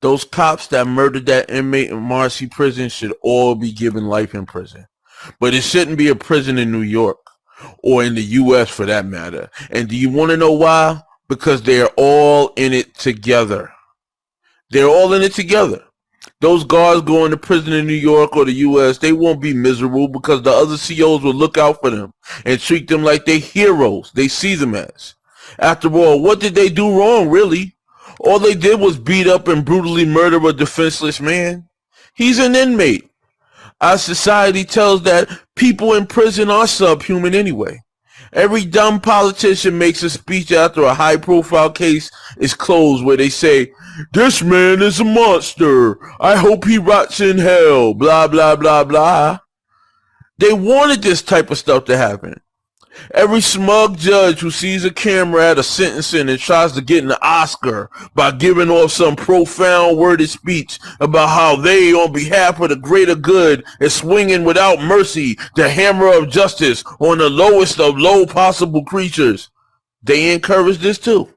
Those cops that murdered that inmate in Marcy prison should all be given life in prison. But it shouldn't be a prison in New York or in the U.S. for that matter. And do you want to know why? Because they're all in it together. They're all in it together. Those guards going to prison in New York or the U.S., they won't be miserable because the other COs will look out for them and treat them like they're heroes. They see them as. After all, what did they do wrong, really? All they did was beat up and brutally murder a defenseless man. He's an inmate. Our society tells that people in prison are subhuman anyway. Every dumb politician makes a speech after a high-profile case is closed where they say, "This man is a monster. I hope he rots in hell," blah, blah, blah, blah. They wanted this type of stuff to happen. Every smug judge who sees a camera at a sentencing and tries to get an Oscar by giving off some profound worded speech about how they, on behalf of the greater good, is swinging without mercy the hammer of justice on the lowest of low possible creatures, they encourage this too.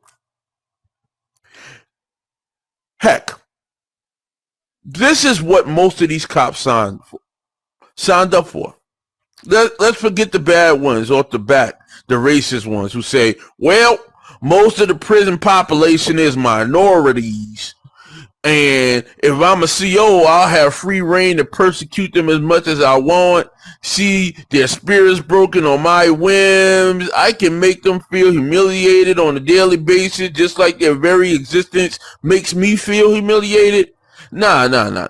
Heck, this is what most of these cops signed up for. Let's forget the bad ones off the bat, the racist ones who say, well, most of the prison population is minorities, and if I'm a CO, I'll have free reign to persecute them as much as I want. See their spirits broken on my whims. I can make them feel humiliated on a daily basis, just like their very existence makes me feel humiliated. Nah.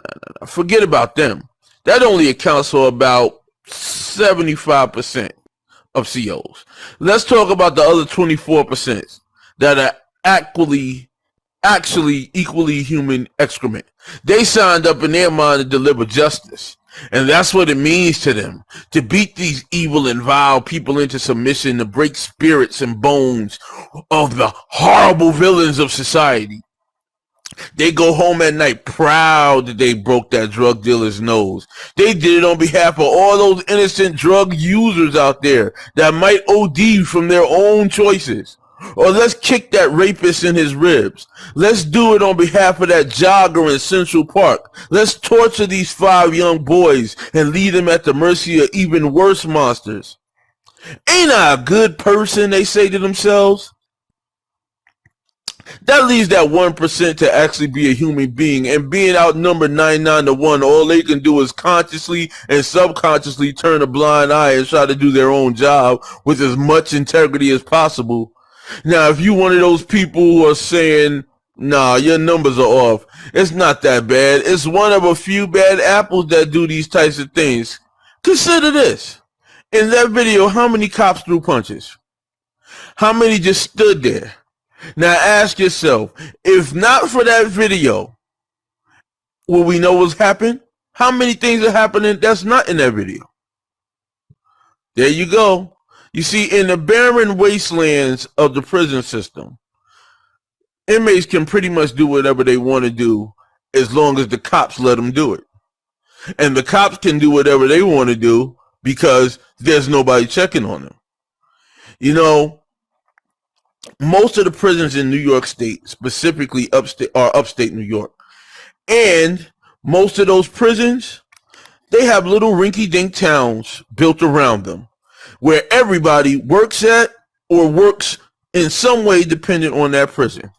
Forget about them. That only accounts for about 75% of COs. Let's talk about the other 24% that are actually equally human excrement. They signed up in their mind to deliver justice. And that's what it means to them, to beat these evil and vile people into submission, to break spirits and bones of the horrible villains of society. They go home at night proud that they broke that drug dealer's nose. They did it on behalf of all those innocent drug users out there that might OD from their own choices. Or let's kick that rapist in his ribs. Let's do it on behalf of that jogger in Central Park. Let's torture these 5 young boys and leave them at the mercy of even worse monsters. Ain't I a good person, they say to themselves. That leaves that 1% to actually be a human being, and being outnumbered 99 to 1, all they can do is consciously and subconsciously turn a blind eye and try to do their own job with as much integrity as possible. Now, if you one of those people who are saying, nah, your numbers are off, it's not that bad. It's one of a few bad apples that do these types of things. Consider this. In that video, how many cops threw punches? How many just stood there? Now ask yourself, if not for that video, will we know what's happened? How many things are happening that's not in that video? There you go. You see, in the barren wastelands of the prison system, inmates can pretty much do whatever they want to do as long as the cops let them do it. And the cops can do whatever they want to do because there's nobody checking on them. You know, most of the prisons in New York State, specifically upstate New York, and most of those prisons, they have little rinky-dink towns built around them where everybody works at or works in some way dependent on that prison.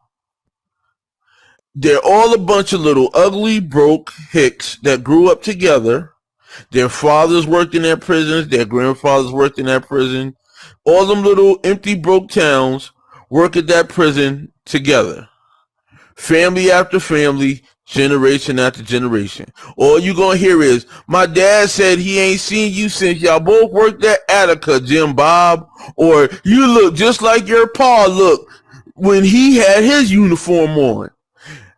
They're all a bunch of little ugly, broke hicks that grew up together. Their fathers worked in their prisons. Their grandfathers worked in that prison. All them little empty, broke towns work at that prison together. Family after family, generation after generation. All you gonna hear is, my dad said he ain't seen you since y'all both worked at Attica, Jim Bob. Or, you look just like your pa looked when he had his uniform on.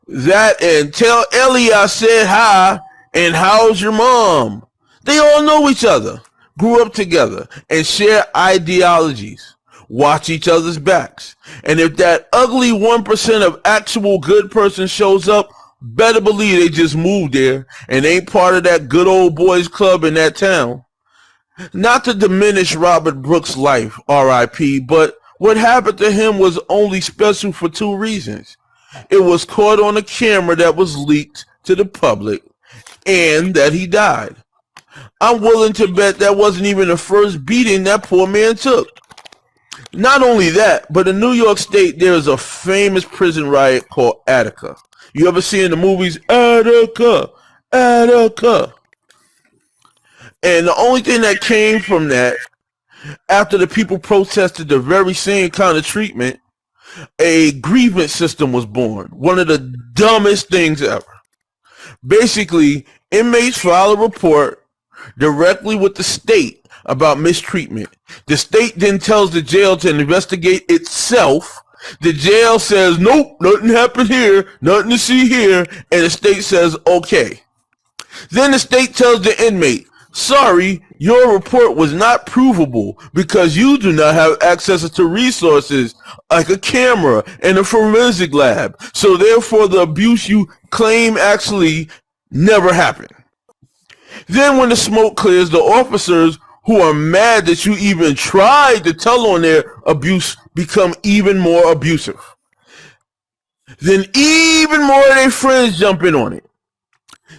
That, and tell Ellie I said hi, and how's your mom? They all know each other, grew up together, and share ideologies. Watch each other's backs. And if that ugly 1% of actual good person shows up, better believe they just moved there and ain't part of that good old boys club in that town. Not to diminish Robert Brooks' life, R.I.P., but what happened to him was only special for 2 reasons. It was caught on a camera that was leaked to the public, and that he died. I'm willing to bet that wasn't even the first beating that poor man took. Not only that, but in New York State, there is a famous prison riot called Attica. You ever seen in the movies, Attica, Attica? And the only thing that came from that, after the people protested the very same kind of treatment, a grievance system was born. One of the dumbest things ever. Basically, inmates file a report directly with the state about mistreatment. The state then tells the jail to investigate itself. The jail says, nope, nothing happened here, nothing to see here, and the state says, okay. Then the state tells the inmate, sorry, your report was not provable because you do not have access to resources like a camera and a forensic lab. So therefore, the abuse you claim actually never happened. Then when the smoke clears, the officers who are mad that you even tried to tell on their abuse become even more abusive. Then even more of their friends jump in on it.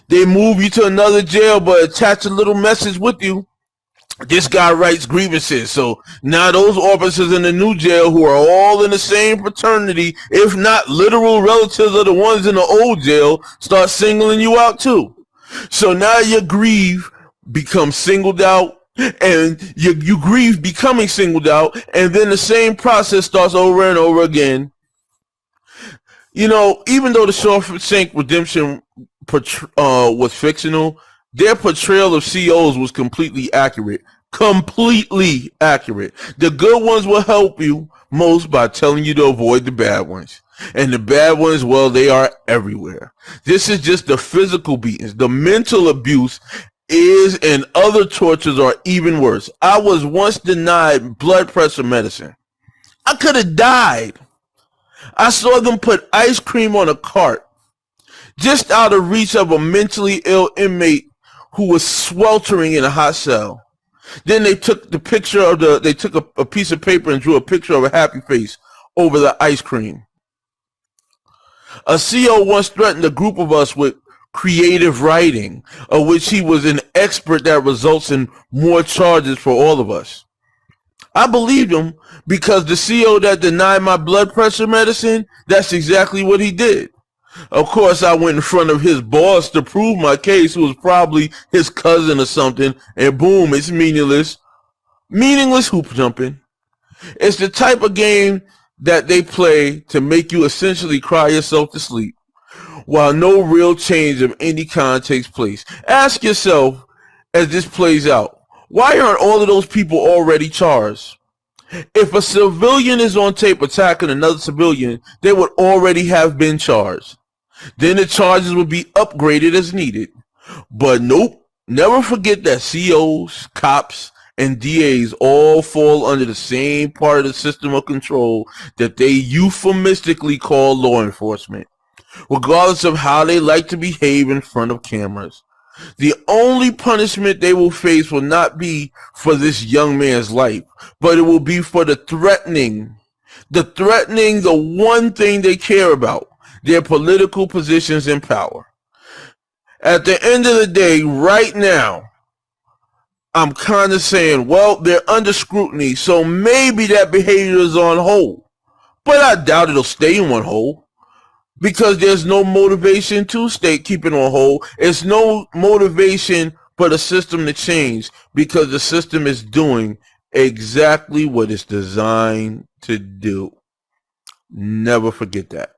They move you to another jail but attach a little message with you. This guy writes grievances. So now those officers in the new jail who are all in the same fraternity, if not literal relatives of the ones in the old jail, start singling you out too. So now your grief becomes singled out, and you grieve becoming singled out, and then the same process starts over and over again. You know, even though the Shawshank Redemption was fictional, their portrayal of COs was completely accurate. Completely accurate. The good ones will help you most by telling you to avoid the bad ones. And the bad ones, well, they are everywhere. This is just the physical beatings. The mental abuse is, and other tortures are even worse. I was once denied blood pressure medicine. I could have died. I saw them put ice cream on a cart just out of reach of a mentally ill inmate who was sweltering in a hot cell. Then they took the picture of they took a piece of paper and drew a picture of a happy face over the ice cream. A CO once threatened a group of us with creative writing, of which he was an expert that results in more charges for all of us. I believed him because the CO that denied my blood pressure medicine, that's exactly what he did. Of course, I went in front of his boss to prove my case, who was probably his cousin or something, and boom, it's meaningless. Meaningless hoop jumping. It's the type of game that they play to make you essentially cry yourself to sleep, while no real change of any kind takes place. Ask yourself, as this plays out, why aren't all of those people already charged? If a civilian is on tape attacking another civilian, they would already have been charged. Then the charges would be upgraded as needed. But nope, never forget that COs, cops, and DAs all fall under the same part of the system of control that they euphemistically call law enforcement, regardless of how they like to behave in front of cameras. The only punishment they will face will not be for this young man's life, but it will be for the threatening the one thing they care about, their political positions and power. At the end of the day, right now, I'm kind of saying, well, they're under scrutiny, so maybe that behavior is on hold. But I doubt it'll stay on hold, because there's no motivation to keep it on hold. It's no motivation for the system to change, because the system is doing exactly what it's designed to do. Never forget that.